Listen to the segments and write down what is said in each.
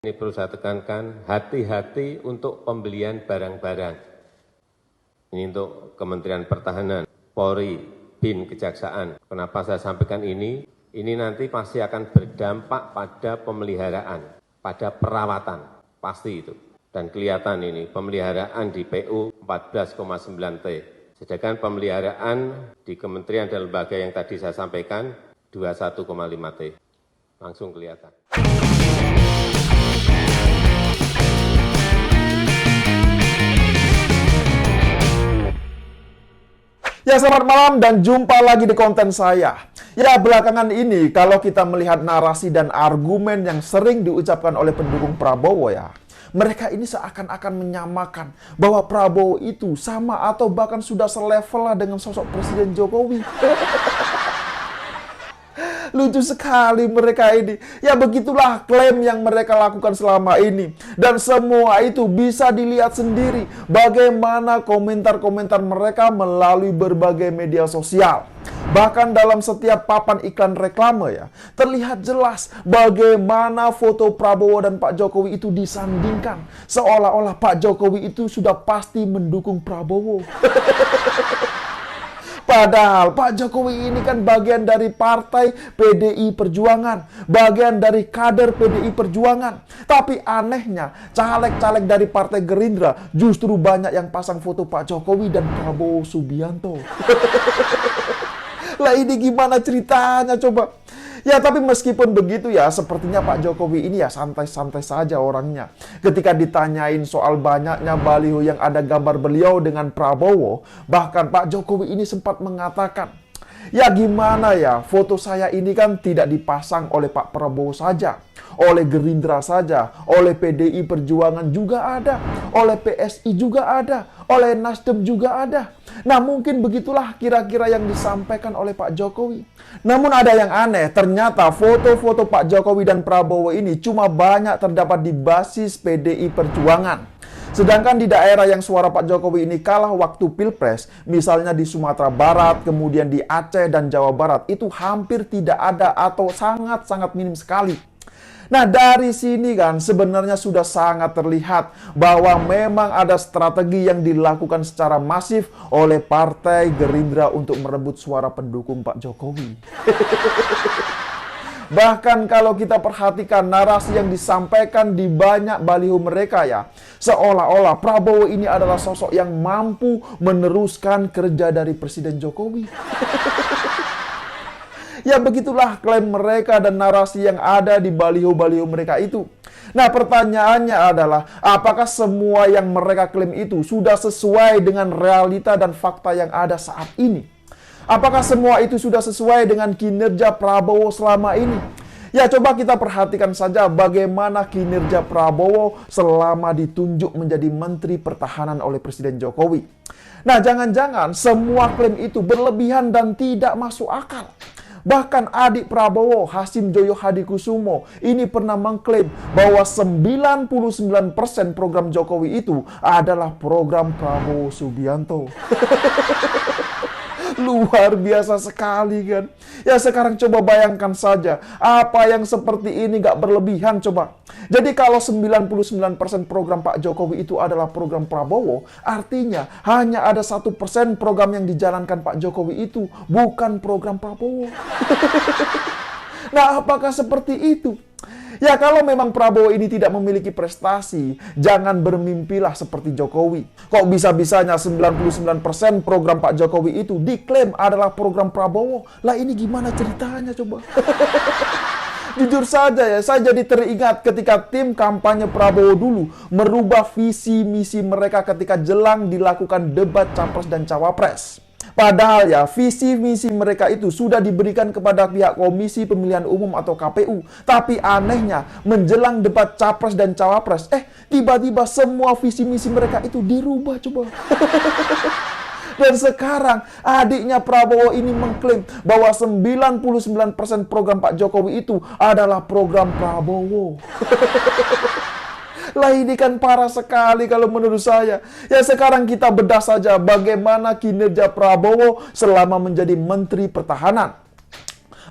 Ini perlu saya tekankan, hati-hati untuk pembelian barang-barang. Ini untuk Kementerian Pertahanan, Polri, BIN, Kejaksaan. Kenapa saya sampaikan ini? Ini nanti pasti akan berdampak pada pemeliharaan, pada perawatan, pasti itu. Dan kelihatan ini, pemeliharaan di PU 14,9 T. Sedangkan pemeliharaan di kementerian dan lembaga yang tadi saya sampaikan 21,5 T. Langsung kelihatan. Ya, selamat malam dan jumpa lagi di konten saya. Ya, belakangan ini kalau kita melihat narasi dan argumen yang sering diucapkan oleh pendukung Prabowo ya, mereka ini seakan-akan menyamakan bahwa Prabowo itu sama atau bahkan sudah selevel lah dengan sosok Presiden Jokowi. Lucu sekali mereka ini. Ya, begitulah klaim yang mereka lakukan selama ini. Dan semua itu bisa dilihat sendiri bagaimana komentar-komentar mereka melalui berbagai media sosial. Bahkan dalam setiap papan iklan reklame ya, terlihat jelas bagaimana foto Prabowo dan Pak Jokowi itu disandingkan. Seolah-olah Pak Jokowi itu sudah pasti mendukung Prabowo. Padahal Pak Jokowi ini kan bagian dari partai PDI Perjuangan, bagian dari kader PDI Perjuangan. Tapi anehnya, caleg-caleg dari Partai Gerindra justru banyak yang pasang foto Pak Jokowi dan Prabowo Subianto. Lah ini gimana ceritanya coba? Ya, tapi meskipun begitu ya, sepertinya Pak Jokowi ini ya santai-santai saja orangnya. Ketika ditanyain soal banyaknya baliho yang ada gambar beliau dengan Prabowo, bahkan Pak Jokowi ini sempat mengatakan, ya gimana ya, foto saya ini kan tidak dipasang oleh Pak Prabowo saja, oleh Gerindra saja, oleh PDI Perjuangan juga ada, oleh PSI juga ada, oleh Nasdem juga ada. Nah, mungkin begitulah kira-kira yang disampaikan oleh Pak Jokowi. Namun ada yang aneh, ternyata foto-foto Pak Jokowi dan Prabowo ini cuma banyak terdapat di basis PDI Perjuangan. Sedangkan di daerah yang suara Pak Jokowi ini kalah waktu Pilpres, misalnya di Sumatera Barat, kemudian di Aceh dan Jawa Barat, itu hampir tidak ada atau sangat-sangat minim sekali. Nah, dari sini kan sebenarnya sudah sangat terlihat bahwa memang ada strategi yang dilakukan secara masif oleh Partai Gerindra untuk merebut suara pendukung Pak Jokowi. Bahkan kalau kita perhatikan narasi yang disampaikan di banyak baliho mereka ya, seolah-olah Prabowo ini adalah sosok yang mampu meneruskan kerja dari Presiden Jokowi. Ya, begitulah klaim mereka dan narasi yang ada di baliho-baliho mereka itu. Nah, pertanyaannya adalah, apakah semua yang mereka klaim itu sudah sesuai dengan realita dan fakta yang ada saat ini? Apakah semua itu sudah sesuai dengan kinerja Prabowo selama ini? Ya, coba kita perhatikan saja bagaimana kinerja Prabowo selama ditunjuk menjadi Menteri Pertahanan oleh Presiden Jokowi. Nah, jangan-jangan semua klaim itu berlebihan dan tidak masuk akal. Bahkan adik Prabowo, Hasim Joyo Hadikusumo, ini pernah mengklaim bahwa 99% program Jokowi itu adalah program Prabowo Subianto. Luar biasa sekali kan. Ya, sekarang coba bayangkan saja, apa yang seperti ini gak berlebihan coba. Jadi kalau 99% program Pak Jokowi itu adalah program Prabowo, artinya hanya ada 1% program yang dijalankan Pak Jokowi itu bukan program Prabowo. Nah, apakah seperti itu? Ya, kalau memang Prabowo ini tidak memiliki prestasi, jangan bermimpilah seperti Jokowi. Kok bisa-bisanya 99% program Pak Jokowi itu diklaim adalah program Prabowo? Lah ini gimana ceritanya coba? Jujur saja ya, saya jadi teringat ketika tim kampanye Prabowo dulu merubah visi misi mereka ketika jelang dilakukan debat Capres dan Cawapres. Padahal ya, visi misi mereka itu sudah diberikan kepada pihak Komisi Pemilihan Umum atau KPU. Tapi anehnya, menjelang debat Capres dan Cawapres, tiba-tiba semua visi misi mereka itu dirubah coba. Dan sekarang adiknya Prabowo ini mengklaim bahwa 99% program Pak Jokowi itu adalah program Prabowo. Lah ini kan parah sekali kalau menurut saya. Ya, sekarang kita bedah saja bagaimana kinerja Prabowo selama menjadi Menteri Pertahanan.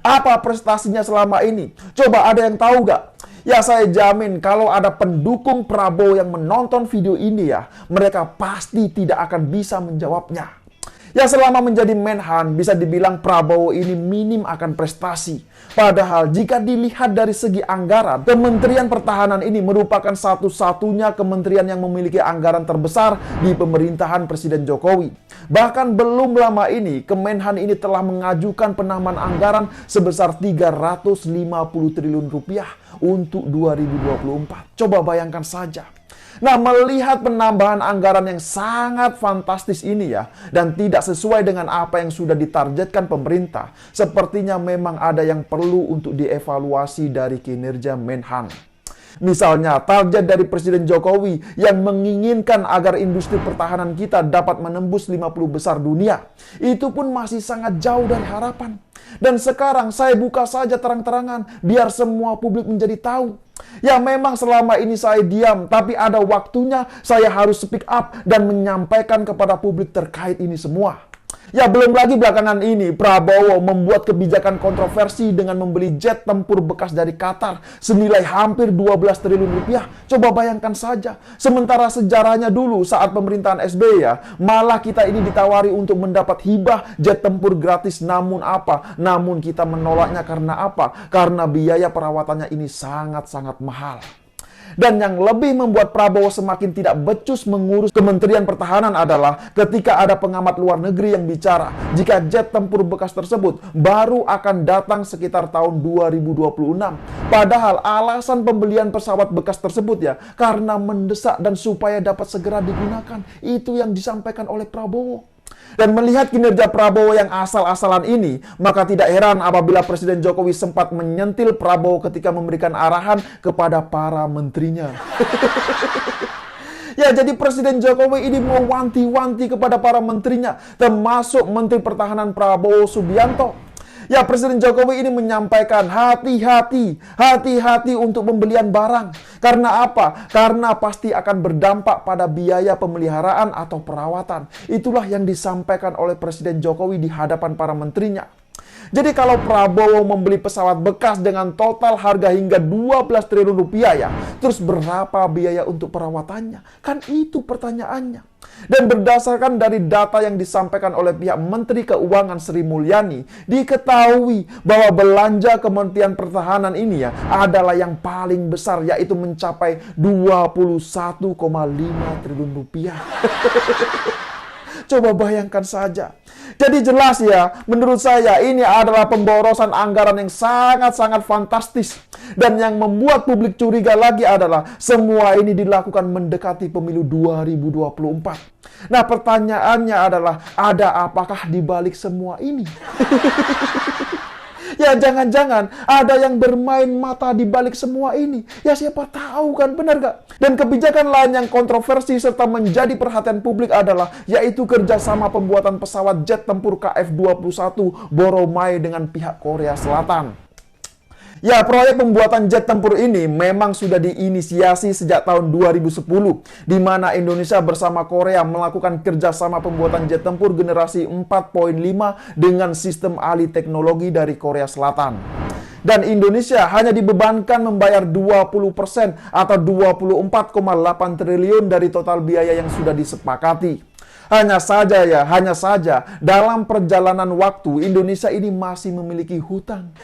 Apa prestasinya selama ini? Coba ada yang tahu gak? Ya saya jamin kalau ada pendukung Prabowo yang menonton video ini ya, mereka pasti tidak akan bisa menjawabnya. Ya selama menjadi Menhan, bisa dibilang Prabowo ini minim akan prestasi. Padahal jika dilihat dari segi anggaran, Kementerian Pertahanan ini merupakan satu-satunya kementerian yang memiliki anggaran terbesar di pemerintahan Presiden Jokowi. Bahkan belum lama ini, Kemenhan ini telah mengajukan penambahan anggaran sebesar 350 triliun rupiah untuk 2024. Coba bayangkan saja. Nah, melihat penambahan anggaran yang sangat fantastis ini ya, dan tidak sesuai dengan apa yang sudah ditargetkan pemerintah, sepertinya memang ada yang perlu untuk dievaluasi dari kinerja Menhan. Misalnya, target dari Presiden Jokowi yang menginginkan agar industri pertahanan kita dapat menembus 50 besar dunia, itu pun masih sangat jauh dari harapan. Dan sekarang saya buka saja terang-terangan, biar semua publik menjadi tahu. Ya memang selama ini saya diam, tapi ada waktunya saya harus speak up dan menyampaikan kepada publik terkait ini semua. Ya belum lagi belakangan ini Prabowo membuat kebijakan kontroversi dengan membeli jet tempur bekas dari Qatar senilai hampir 12 triliun rupiah. Coba bayangkan saja. Sementara sejarahnya dulu saat pemerintahan SBY ya, malah kita ini ditawari untuk mendapat hibah jet tempur gratis. Namun apa? Namun kita menolaknya karena apa? Karena biaya perawatannya ini sangat-sangat mahal. Dan yang lebih membuat Prabowo semakin tidak becus mengurus Kementerian Pertahanan adalah ketika ada pengamat luar negeri yang bicara jika jet tempur bekas tersebut baru akan datang sekitar tahun 2026. Padahal alasan pembelian pesawat bekas tersebut ya karena mendesak dan supaya dapat segera digunakan. Itu yang disampaikan oleh Prabowo. Dan melihat kinerja Prabowo yang asal-asalan ini, maka tidak heran apabila Presiden Jokowi sempat menyentil Prabowo ketika memberikan arahan kepada para menterinya. Ya, jadi Presiden Jokowi ini mewanti-wanti kepada para menterinya, termasuk Menteri Pertahanan Prabowo Subianto. Ya, Presiden Jokowi ini menyampaikan hati-hati untuk pembelian barang. Karena apa? Karena pasti akan berdampak pada biaya pemeliharaan atau perawatan. Itulah yang disampaikan oleh Presiden Jokowi di hadapan para menterinya. Jadi kalau Prabowo membeli pesawat bekas dengan total harga hingga 12 triliun rupiah ya, terus berapa biaya untuk perawatannya? Kan itu pertanyaannya. Dan berdasarkan dari data yang disampaikan oleh pihak Menteri Keuangan Sri Mulyani, diketahui bahwa belanja Kementerian Pertahanan ini ya adalah yang paling besar, yaitu mencapai 21,5 triliun rupiah. Coba bayangkan saja. Jadi jelas ya, menurut saya ini adalah pemborosan anggaran yang sangat-sangat fantastis. Dan yang membuat publik curiga lagi adalah semua ini dilakukan mendekati pemilu 2024. Nah pertanyaannya adalah, ada apakah di balik semua ini? Ya jangan-jangan ada yang bermain mata di balik semua ini. Ya siapa tahu kan, benar gak? Dan kebijakan lain yang kontroversi serta menjadi perhatian publik adalah yaitu kerjasama pembuatan pesawat jet tempur KF-21 Boromai dengan pihak Korea Selatan. Ya, proyek pembuatan jet tempur ini memang sudah diinisiasi sejak tahun 2010, di mana Indonesia bersama Korea melakukan kerjasama pembuatan jet tempur generasi 4.5 dengan sistem alih teknologi dari Korea Selatan. Dan Indonesia hanya dibebankan membayar 20% atau 24,8 triliun dari total biaya yang sudah disepakati. Hanya saja dalam perjalanan waktu Indonesia ini masih memiliki hutang.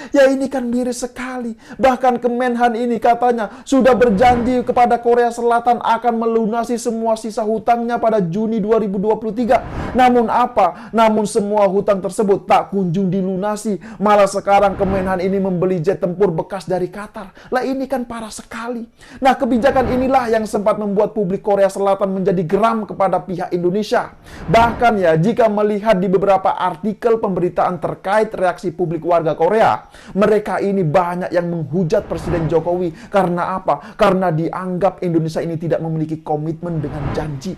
Ya ini kan miris sekali. Bahkan Kemenhan ini katanya sudah berjanji kepada Korea Selatan akan melunasi semua sisa hutangnya pada Juni 2023. Namun apa? Namun semua hutang tersebut tak kunjung dilunasi. Malah sekarang Kemenhan ini membeli jet tempur bekas dari Qatar. Lah ini kan parah sekali. Nah kebijakan inilah yang sempat membuat publik Korea Selatan menjadi geram kepada pihak Indonesia. Bahkan ya jika melihat di beberapa artikel pemberitaan terkait reaksi publik warga Korea, mereka ini banyak yang menghujat Presiden Jokowi. Karena apa? Karena dianggap Indonesia ini tidak memiliki komitmen dengan janji.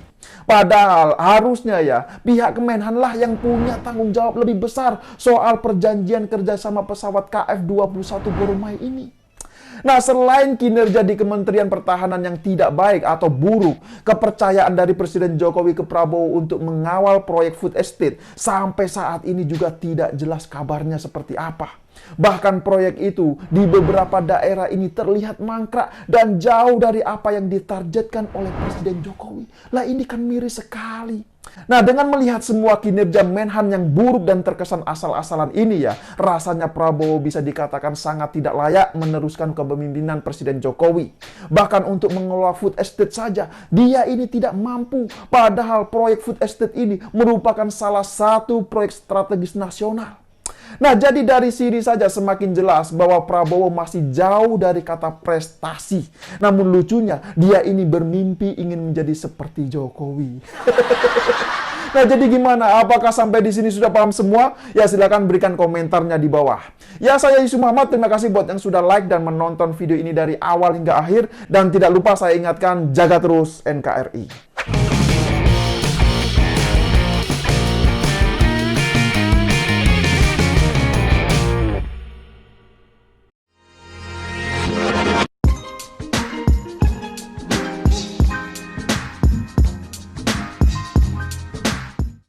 Padahal harusnya ya pihak Kemenhan lah yang punya tanggung jawab lebih besar soal perjanjian kerjasama pesawat KF-21 Boromai ini. Nah, selain kinerja di Kementerian Pertahanan yang tidak baik atau buruk, kepercayaan dari Presiden Jokowi ke Prabowo untuk mengawal proyek food estate sampai saat ini juga tidak jelas kabarnya seperti apa. Bahkan proyek itu di beberapa daerah ini terlihat mangkrak dan jauh dari apa yang ditargetkan oleh Presiden Jokowi. Lah ini kan miris sekali. Nah, dengan melihat semua kinerja Menhan yang buruk dan terkesan asal-asalan ini ya, rasanya Prabowo bisa dikatakan sangat tidak layak meneruskan kepemimpinan Presiden Jokowi. Bahkan untuk mengelola food estate saja, dia ini tidak mampu. Padahal proyek food estate ini merupakan salah satu proyek strategis nasional. Nah, jadi dari sini saja semakin jelas bahwa Prabowo masih jauh dari kata prestasi. Namun lucunya, dia ini bermimpi ingin menjadi seperti Jokowi. Nah, jadi gimana? Apakah sampai di sini sudah paham semua? Ya, silakan berikan komentarnya di bawah. Ya, saya Yusuf Muhammad. Terima kasih buat yang sudah like dan menonton video ini dari awal hingga akhir. Dan tidak lupa saya ingatkan, jaga terus NKRI.